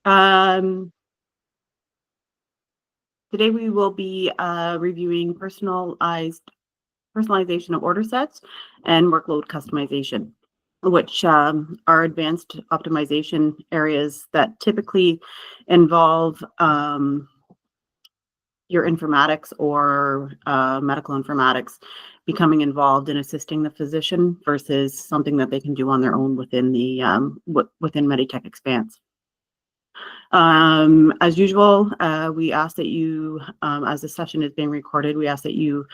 Um, Today we will be reviewing personalization of order sets and workload customization, which are advanced optimization areas that typically involve your informatics or medical informatics becoming involved in assisting the physician versus something that they can do on their own within the within Meditech Expanse. As usual, we ask that you, as the session is being recorded, we ask that you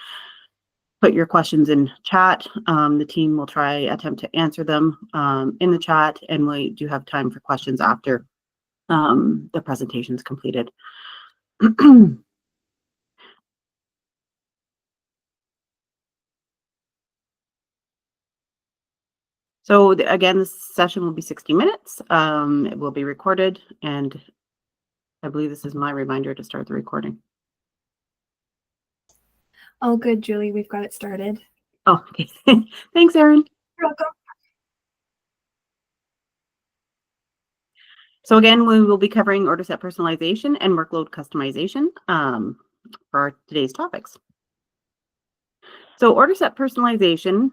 put your questions in chat. The team will attempt to answer them in the chat, and we do have time for questions after the presentation is completed. So again, this session will be 60 minutes. It will be recorded, and I believe this is my reminder to start the recording. All good, Julie. We've got it started. Oh, okay. Thanks, Erin. You're welcome. So again, we will be covering order set personalization and workload customization for today's topics. So order set personalization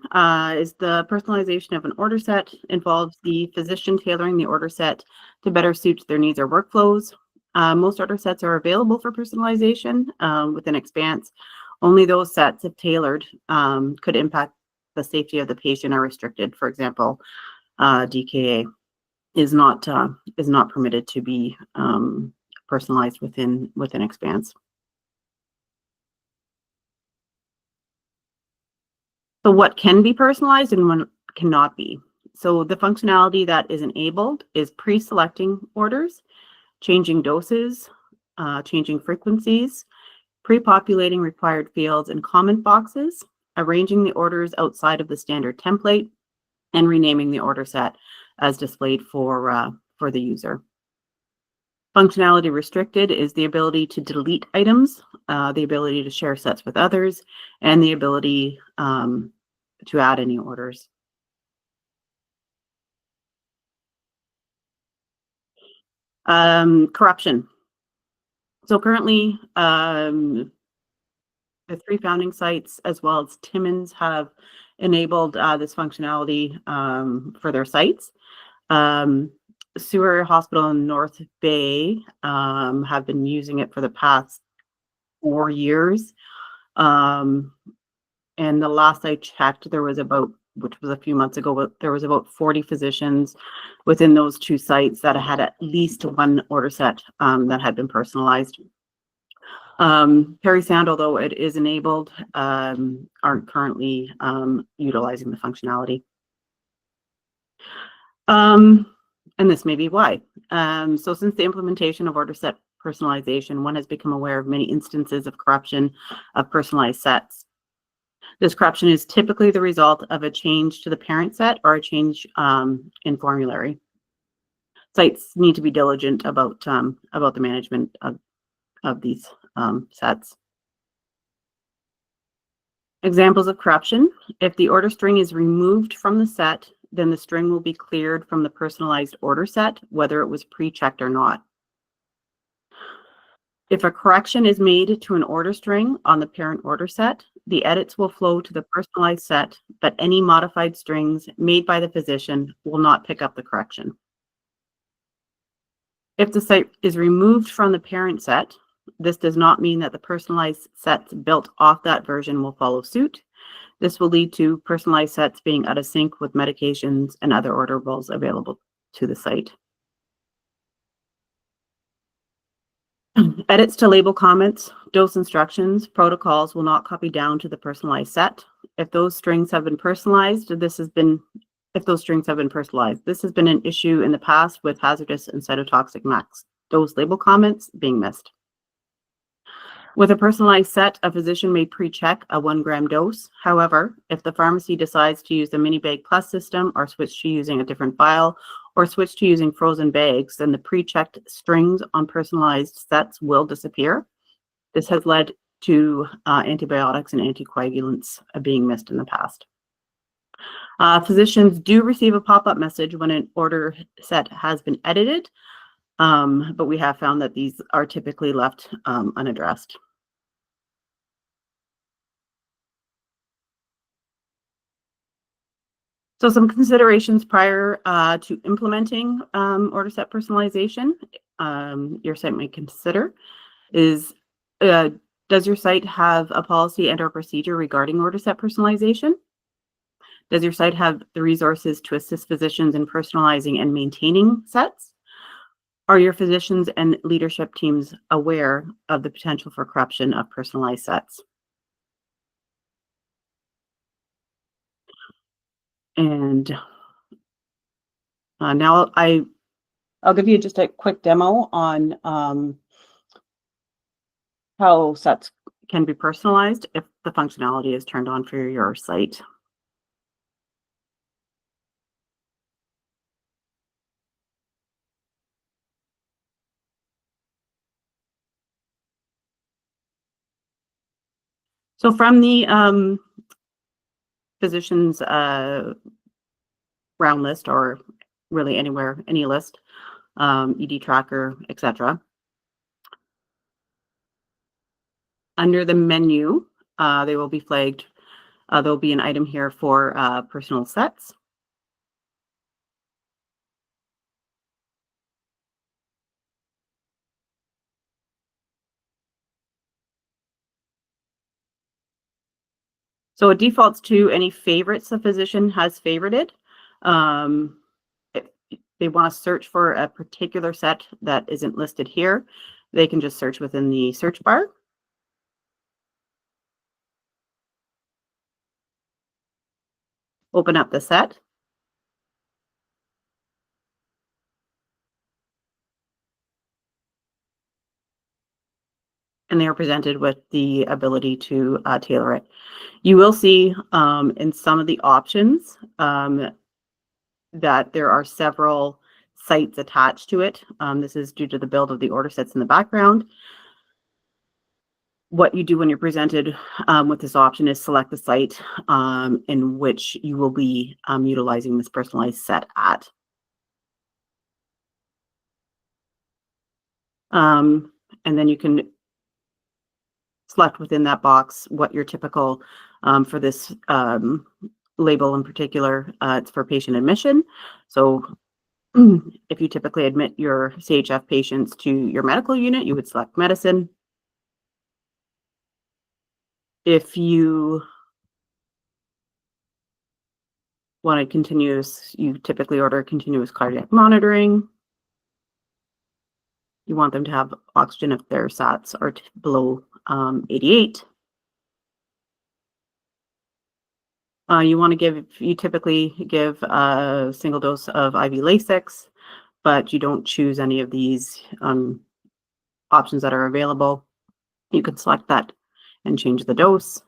is the personalization of an order set, involves the physician tailoring the order set to better suit their needs or workflows. Most order sets are available for personalization within Expanse. Only those sets, if tailored, could impact the safety of the patient, are restricted. For example, DKA is not permitted to be personalized within Expanse. So what can be personalized and what cannot be? So the functionality that is enabled is pre-selecting orders, changing doses, changing frequencies, pre-populating required fields and comment boxes, arranging the orders outside of the standard template, and renaming the order set as displayed for the user. Functionality restricted is the ability to delete items, the ability to share sets with others, and the ability to add any orders. Corruption. So currently, the 3 founding sites as well as Timmins have enabled this functionality for their sites. Sewer Hospital in North Bay have been using it for the past 4 years. And the last I checked, there was which was a few months ago, there was about 40 physicians within those 2 sites that had at least 1 order set that had been personalized. Perry Sound, although it is enabled, aren't currently utilizing the functionality. And this may be why. So since the implementation of order set personalization, one has become aware of many instances of corruption of personalized sets. This corruption is typically the result of a change to the parent set or a change in formulary. Sites need to be diligent about the management of these sets. Examples of corruption: if the order string is removed from the set, then the string will be cleared from the personalized order set, whether it was pre-checked or not. If a correction is made to an order string on the parent order set, the edits will flow to the personalized set, but any modified strings made by the physician will not pick up the correction. If the site is removed from the parent set, this does not mean that the personalized sets built off that version will follow suit. This will lead to personalized sets being out of sync with medications and other orderables available to the site. Edits to label comments, dose instructions, protocols will not copy down to the personalized set. If those strings have been personalized, this has been an issue in the past with hazardous and cytotoxic max dose label comments being missed. With a personalized set, a physician may pre-check a 1 gram dose. However, if the pharmacy decides to use the Minibag Plus system or switch to using a different vial or switch to using frozen bags, then the pre-checked strings on personalized sets will disappear. This has led to antibiotics and anticoagulants being missed in the past. Physicians do receive a pop-up message when an order set has been edited, but we have found that these are typically left unaddressed. So some considerations prior to implementing order set personalization your site might consider is, does your site have a policy and/or procedure regarding order set personalization? Does your site have the resources to assist physicians in personalizing and maintaining sets? Are your physicians and leadership teams aware of the potential for corruption of personalized sets? And now I'll give you just a quick demo on how sets can be personalized if the functionality is turned on for your site. So from the physician's round list, or really anywhere, any list, ED tracker, etc. Under the menu, they will be flagged. There'll be an item here for personal sets. So it defaults to any favorites the physician has favorited. If they want to search for a particular set that isn't listed here, they can just search within the search bar. Open up the set. And they are presented with the ability to tailor it. You will see in some of the options that there are several sites attached to it. This is due to the build of the order sets in the background. What you do when you're presented with this option is select the site in which you will be utilizing this personalized set at. And then you can select within that box what your typical, for this label in particular, it's for patient admission. So if you typically admit your CHF patients to your medical unit, you would select medicine. If you wanted continuous, you typically order continuous cardiac monitoring. You want them to have oxygen if their SATs are below 88. You typically give a single dose of IV Lasix, but you don't choose any of these options that are available. You can select that and change the dose.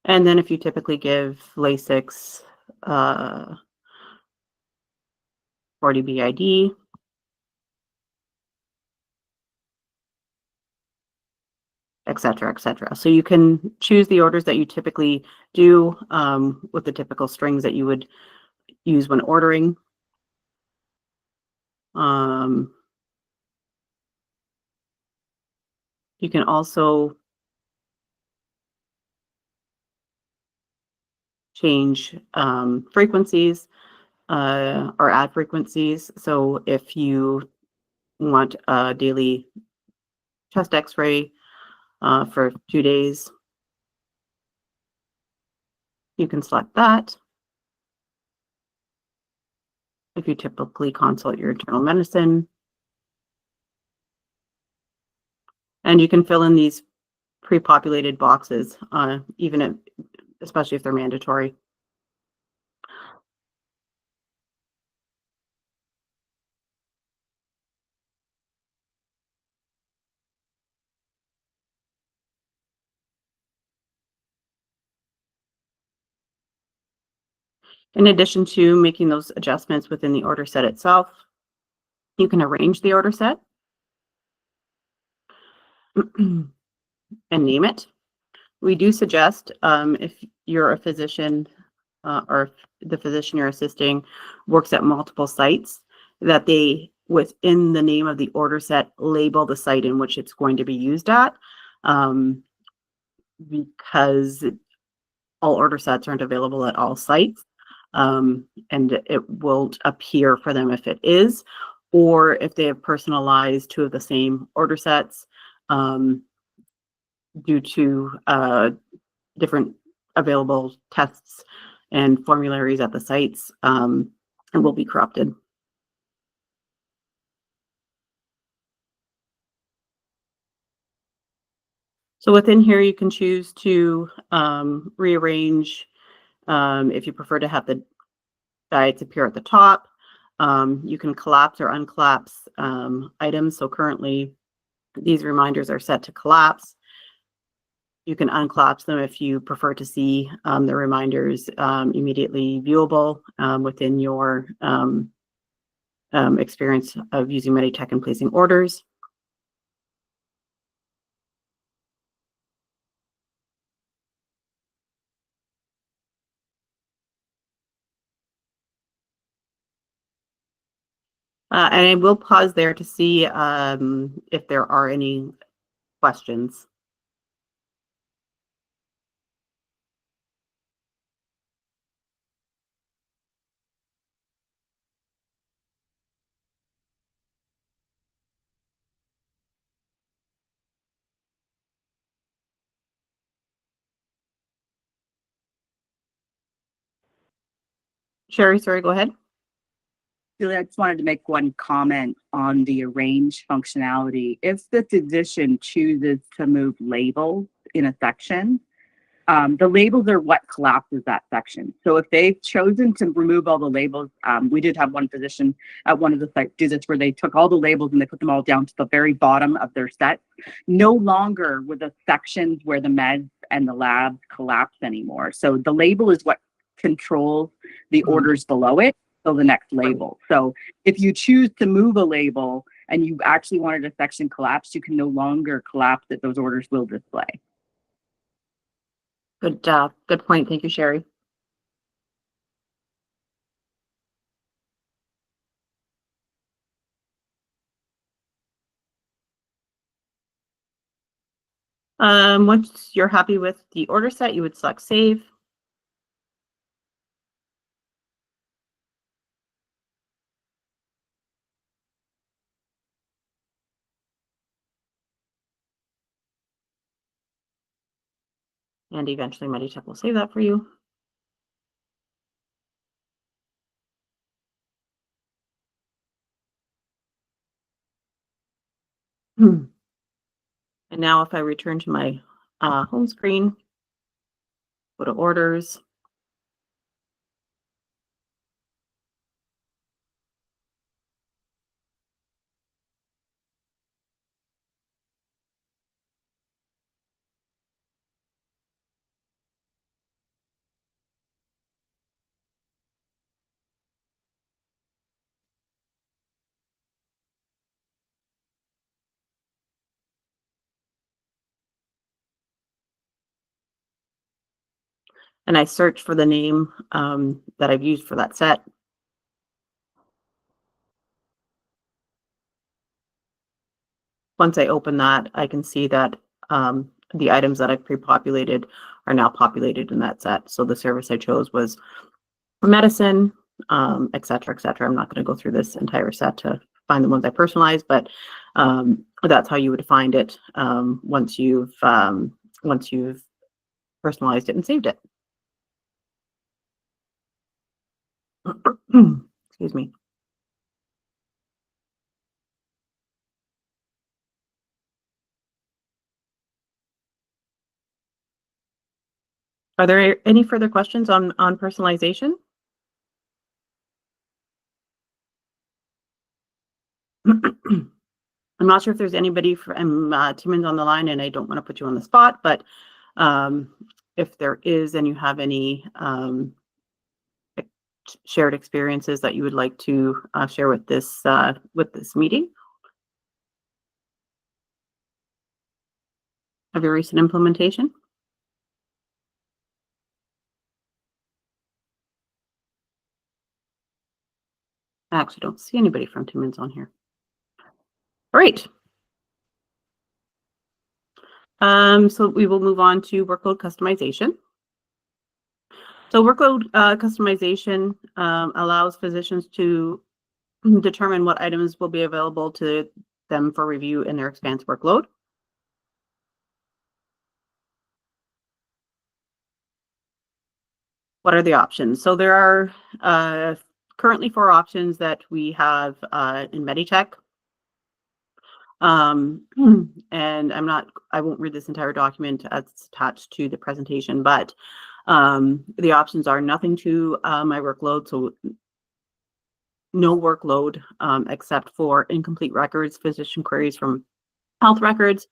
And then if you typically give Lasix 40 BID, et cetera, et cetera. So you can choose the orders that you typically do with the typical strings that you would use when ordering. You can also change frequencies or add frequencies. So if you want a daily chest x-ray for 2 days, you can select that. If you typically consult your internal medicine, and you can fill in these pre-populated boxes, especially if they're mandatory. In addition to making those adjustments within the order set itself, you can arrange the order set. and name it. We do suggest if you're a physician or if the physician you're assisting works at multiple sites, that they, within the name of the order set, label the site in which it's going to be used at, because all order sets aren't available at all sites, and it will appear for them if it is, or if they have personalized two of the same order sets due to different available tests and formularies at the sites, and will be corrupted. So within here, you can choose to rearrange if you prefer to have the diets appear at the top. You can collapse or uncollapse items. So currently, these reminders are set to collapse. You can uncollapse them if you prefer to see the reminders immediately viewable within your experience of using Meditech and placing orders. And I will pause there to see if there are any questions. Sherry, sorry, go ahead. Julie, I just wanted to make one comment on the arrange functionality. If the physician chooses to move labels in a section, the labels are what collapses that section. So if they've chosen to remove all the labels, we did have one physician at one of the sites do this where they took all the labels and they put them all down to the very bottom of their set. No longer were the sections where the meds and the labs collapse anymore. So the label is what controls the orders below it. So the next label. So if you choose to move a label and you actually wanted a section collapsed, you can no longer collapse it. Those orders will display. Good point. Thank you, Sherry. Once you're happy with the order set, you would select save. And eventually Meditech will save that for you. And now if I return to my home screen, go to orders. And I search for the name that I've used for that set. Once I open that, I can see that the items that I've pre-populated are now populated in that set. So the service I chose was medicine, et cetera, et cetera. I'm not going to go through this entire set to find the ones I personalized, but that's how you would find it once you've personalized it and saved it. Excuse me. Are there any further questions on personalization? I'm not sure if there's anybody from Timmins on the line, and I don't want to put you on the spot, but if there is and you have any shared experiences that you would like to share with this meeting. of your recent implementation? I actually don't see anybody from Timmins on here. All right. So we will move on to workload customization. So workload customization allows physicians to determine what items will be available to them for review in their expanse workload. What are the options? So there are currently 4 options that we have in Meditech. And I won't read this entire document as it's attached to the presentation, but the options are nothing to my workload, so no workload except for incomplete records, physician queries from health records,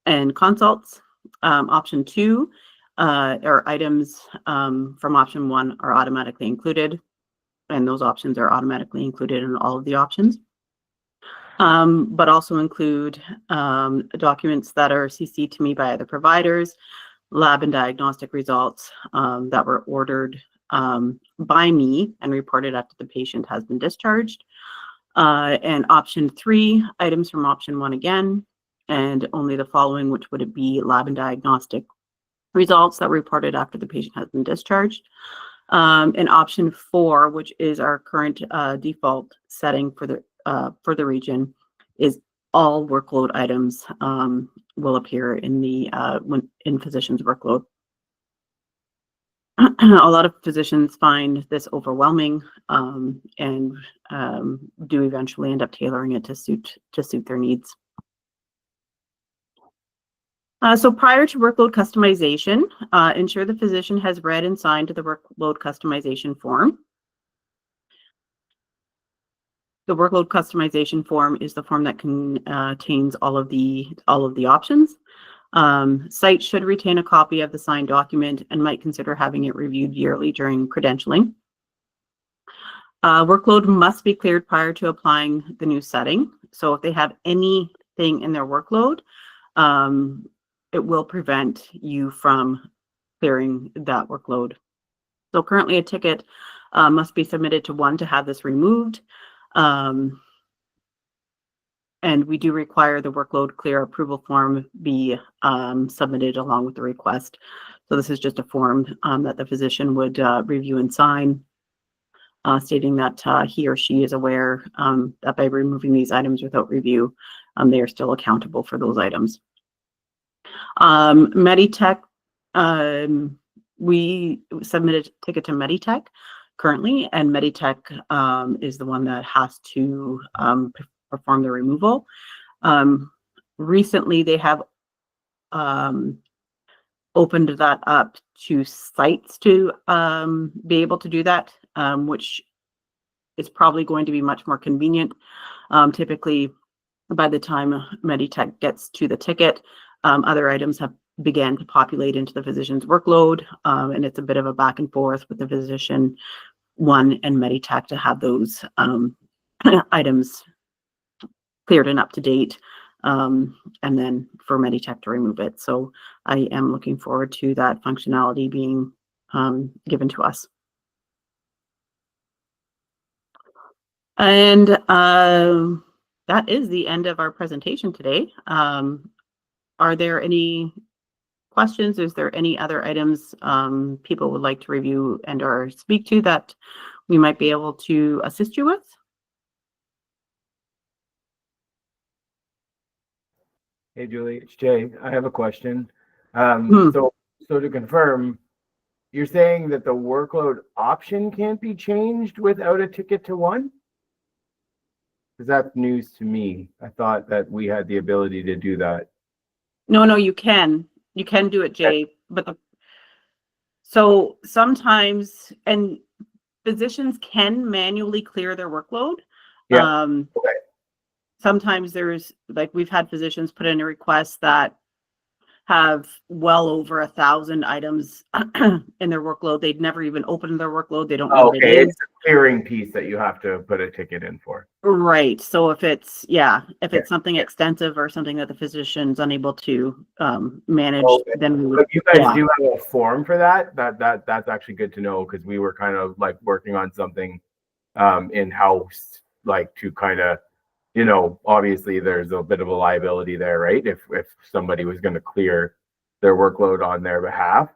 and consults. Option 2 or items from option 1 are automatically included, and those options are automatically included in all of the options. But also include documents that are CC'd to me by other providers, lab and diagnostic results that were ordered by me and reported after the patient has been discharged. And option 3, items from option 1 again, and only the following, which would it be lab and diagnostic results that were reported after the patient has been discharged. And option 4, which is our current default setting for the region, is all workload items will appear in the in physicians' workload. A lot of physicians find this overwhelming and do eventually end up tailoring it to suit their needs. So prior to workload customization, ensure the physician has read and signed the workload customization form. The workload customization form is the form that contains all of the options. Sites should retain a copy of the signed document and might consider having it reviewed yearly during credentialing. Workload must be cleared prior to applying the new setting. So if they have anything in their workload, it will prevent you from clearing that workload. So currently a ticket must be submitted to one to have this removed. And we do require the workload clear approval form be submitted along with the request. So this is just a form that the physician would review and sign, stating that he or she is aware that by removing these items without review, they are still accountable for those items. Meditech, we submitted a ticket to Meditech currently, and Meditech is the one that has to perform the removal. Recently, they have opened that up to sites to be able to do that, which is probably going to be much more convenient. Typically, by the time Meditech gets to the ticket, other items have began to populate into the physician's workload, and it's a bit of a back and forth with the physician one and Meditech to have those items cleared and up to date, and then for Meditech to remove it. So I am looking forward to that functionality being given to us. And that is the end of our presentation today. Are there any questions? Is there any other items people would like to review and or speak to that we might be able to assist you with? Hey, Julie, it's Jay. I have a question. So to confirm, you're saying that the workload option can't be changed without a ticket to one? Because that's news to me. I thought that we had the ability to do that. No, you can. You can do it, Jay. But so sometimes, and physicians can manually clear their workload. Yeah. Okay. Sometimes there's, like, we've had physicians put in a request that have well over 1,000 items in their workload. They'd never even opened their workload. They don't know what it Okay, is. it's a clearing piece that you have to put a ticket in for. Right. So if it's, if Yeah. it's something extensive or something that the physician's unable to manage, Okay. then we would, But you guys yeah. do have a form for that? That's actually good to know, because we were kind of like working on something in-house, like to kind of, obviously there's a bit of a liability there, right? If somebody was going to clear their workload on their behalf.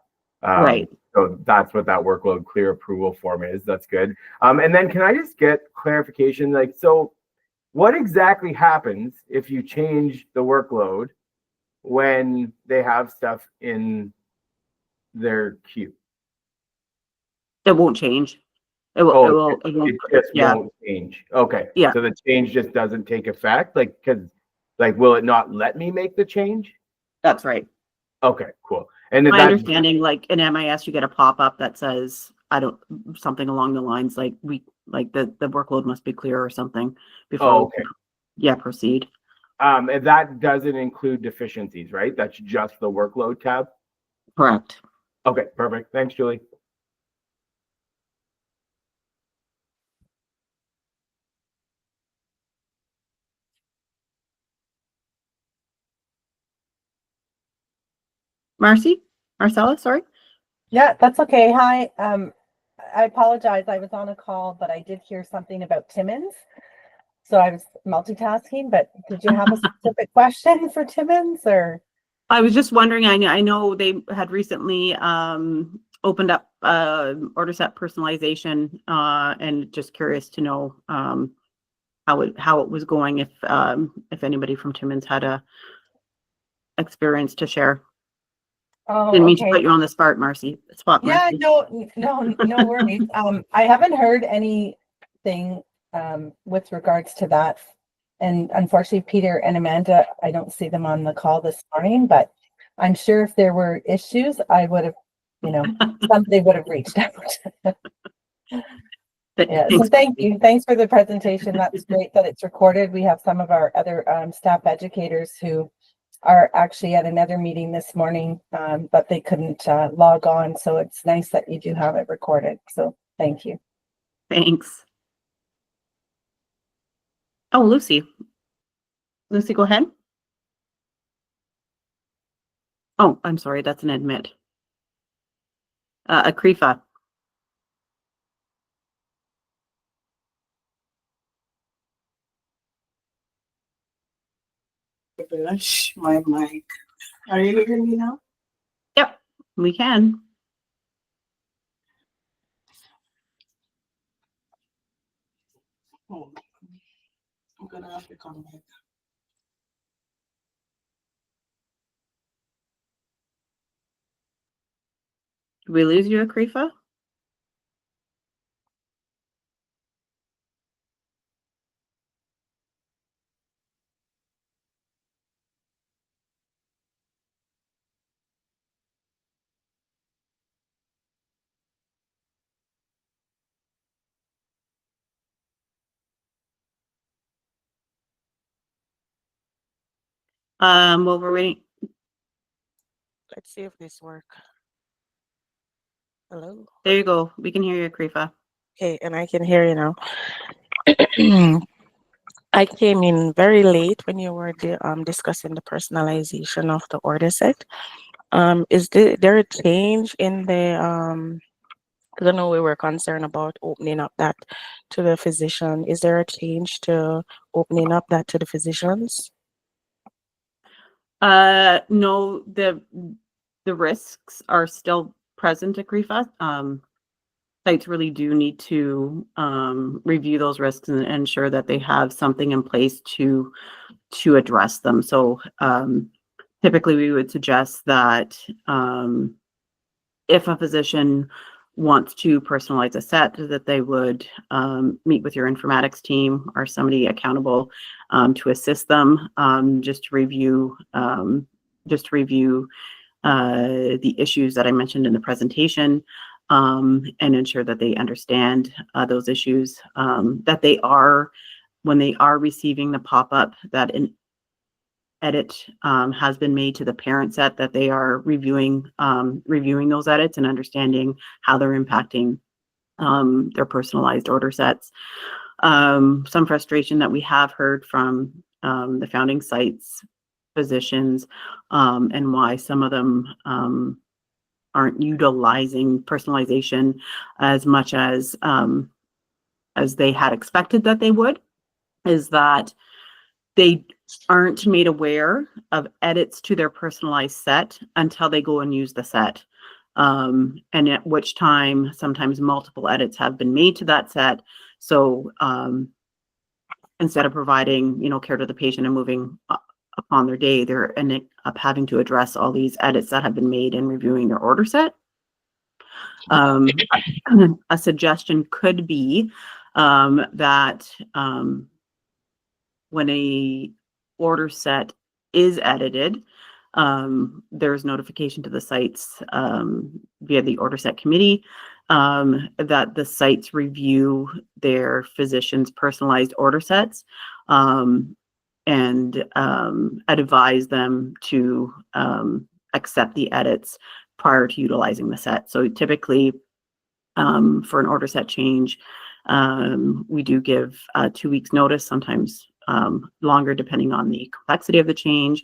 Right. So that's what that workload clear approval form is. That's good. And then can I just get clarification? Like, so what exactly happens if you change the workload when they have stuff in their queue? It won't change. It will, Oh, it won't, it just yeah. won't change. Okay. Yeah. So the change just doesn't take effect? Like, will it not let me make the change? That's right. Okay, cool. And My that's understanding, like in MIS, you get a pop-up that says, something along the lines like the workload must be clear or something before, okay. proceed. And that doesn't include deficiencies, right? That's just the workload tab. Correct. Okay, perfect. Thanks, Julie. Marcella, sorry. Yeah, that's okay. Hi. I apologize. I was on a call, but I did hear something about Timmins. So I was multitasking, but did you have a specific question for Timmins or? I was just wondering, I know they had recently opened up order set personalization, and just curious to know how it was going, if anybody from Timmins had a experience to share. Oh, Didn't mean to okay. put you on the spot, Marcy. Yeah, no worries. I haven't heard anything with regards to that. And unfortunately, Peter and Amanda, I don't see them on the call this morning, but I'm sure if there were issues, I would have, somebody would have reached out. Yeah, so thank you. Thanks for the presentation. That's great that it's recorded. We have some of our other staff educators who are actually at another meeting this morning, but they couldn't log on. So it's nice that you do have it recorded. So thank you. Thanks. Oh, Lucy. Lucy, go ahead. Oh, I'm sorry. That's an admit. Akrifa. Flash my mic. Are you hearing me now? Yep, we can. Oh, I'm gonna have to come back. Did we lose you, Akrifa? Well, we're waiting. Let's see if this work. Hello. There you go. We can hear you, Akrifa. Okay, and I can hear you now. I came in very late when you were discussing the personalization of the order set. Is there a change in the because I know we were concerned about opening up that to the physician. Is there a change to opening up that to the physicians? No, the risks are still present, Akrifa. Sites really do need to review those risks and ensure that they have something in place to address them. So typically we would suggest that if a physician wants to personalize a set, that they would meet with your informatics team or somebody accountable to assist them, just to review the issues that I mentioned in the presentation, and ensure that they understand those issues, that they are, when they are receiving the pop-up, that edit has been made to the parent set, that they are reviewing those edits and understanding how they're impacting their personalized order sets. Some frustration that we have heard from the founding sites physicians, and why some of them aren't utilizing personalization as much as they had expected that they would, is that they aren't made aware of edits to their personalized set until they go and use the set. And at which time sometimes multiple edits have been made to that set. So instead of providing, care to the patient and moving upon their day, they're ending up having to address all these edits that have been made and reviewing their order set. A suggestion could be that when a order set is edited, there's notification to the sites via the order set committee that the sites review their physician's personalized order sets and advise them to accept the edits prior to utilizing the set. So typically for an order set change, we do give 2 weeks notice, sometimes longer depending on the complexity of the change.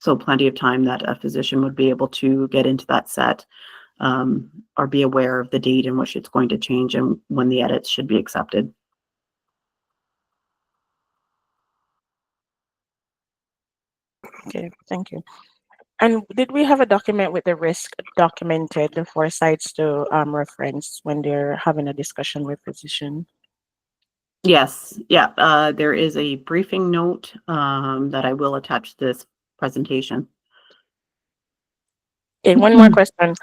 So plenty of time that a physician would be able to get into that set or be aware of the date in which it's going to change and when the edits should be accepted. Okay, thank you. And did we have a document with the risk documented for sites to reference when they're having a discussion with physician? Yes, yeah, there is a briefing note that I will attach to this presentation. Okay, one more question.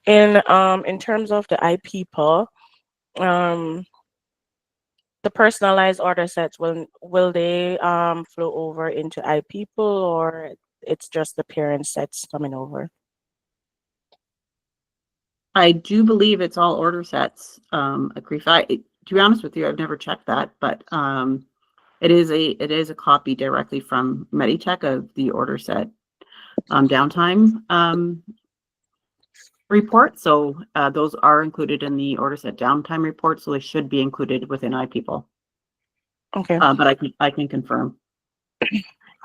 In terms of the iPeople, the personalized order sets, will they flow over into iPeople, or it's just the parent sets coming over? I do believe it's all order sets, Akrifa. To be honest with you, I've never checked that, but it is a copy directly from Meditech of the order set downtime report. So those are included in the order set downtime report, so they should be included within iPeople. Okay. But I can confirm.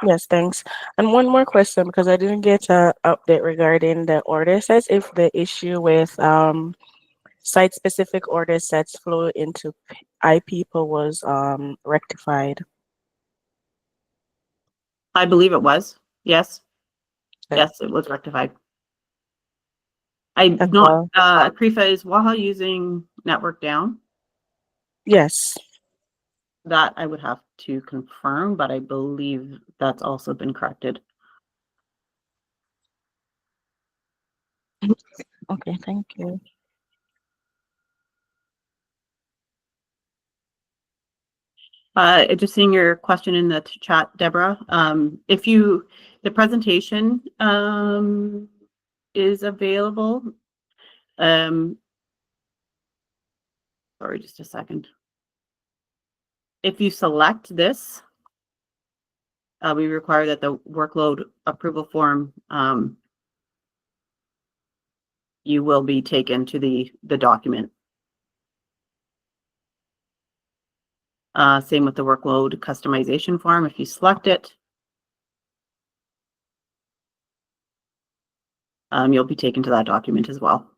Yes, thanks. And one more question, because I didn't get an update regarding the order sets. If the issue with site-specific order sets flow into iPeople was rectified. I believe it was. Yes. Okay. Yes, it was rectified. I'm That's not, all. Akrifa, is Waha using Network Down? Yes. That I would have to confirm, but I believe that's also been corrected. Okay, thank you. Just seeing your question in the chat, Deborah. The presentation is available. Sorry, just a second. If you select this, we require that the workload approval form, you will be taken to the document. Same with the workload customization form. If you select it, you'll be taken to that document as well.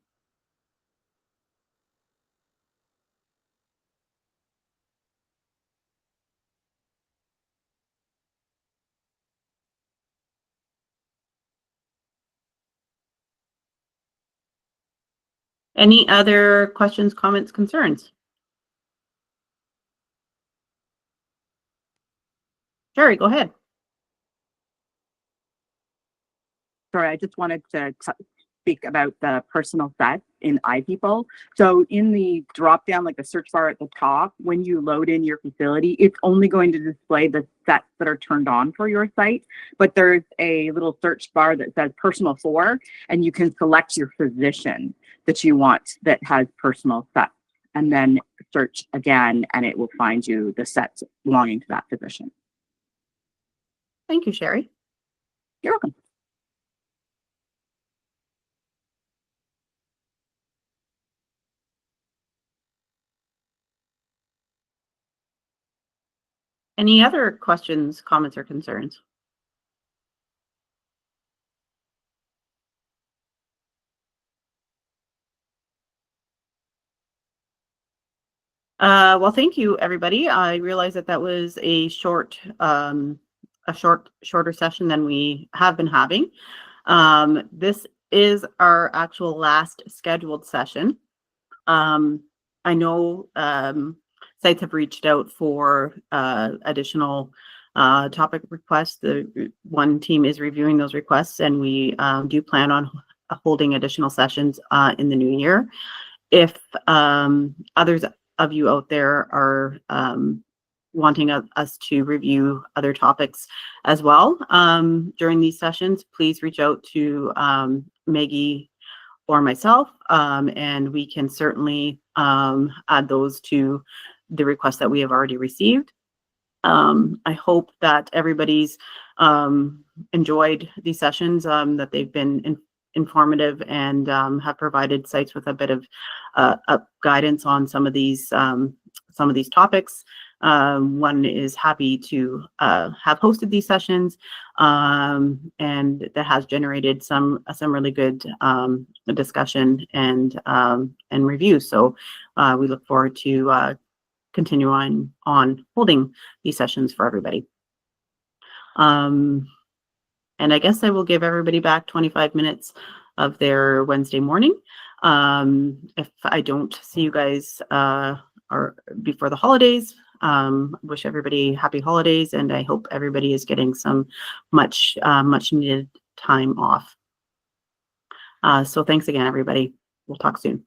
Any other questions, comments, concerns? Sherry, go ahead. Sorry, I just wanted to speak about the personal set in iPeople. So in the drop down, like the search bar at the top, when you load in your facility, it's only going to display the sets that are turned on for your site. But there's a little search bar that says personal for, and you can select your physician that you want that has personal sets, and then search again, and it will find you the sets belonging to that physician. Thank you, Sherry. You're welcome. Any other questions, comments, or concerns? Well, thank you, everybody. I realize that that was a shorter session than we have been having. This is our actual last scheduled session. I know sites have reached out for additional topic requests. The one team is reviewing those requests, and we do plan on holding additional sessions in the new year. If others of you out there are wanting us to review other topics as well during these sessions, please reach out to Maggie or myself, and we can certainly add those to the requests that we have already received. I hope that everybody's enjoyed these sessions, that they've been informative and have provided sites with a bit of guidance on some of these topics. One is happy to have hosted these sessions, and that has generated some really good discussion and review. So we look forward to continuing on holding these sessions for everybody. And I guess I will give everybody back 25 minutes of their Wednesday morning. If I don't see you guys or before the holidays, wish everybody happy holidays, and I hope everybody is getting some much needed time off. So thanks again, everybody. We'll talk soon.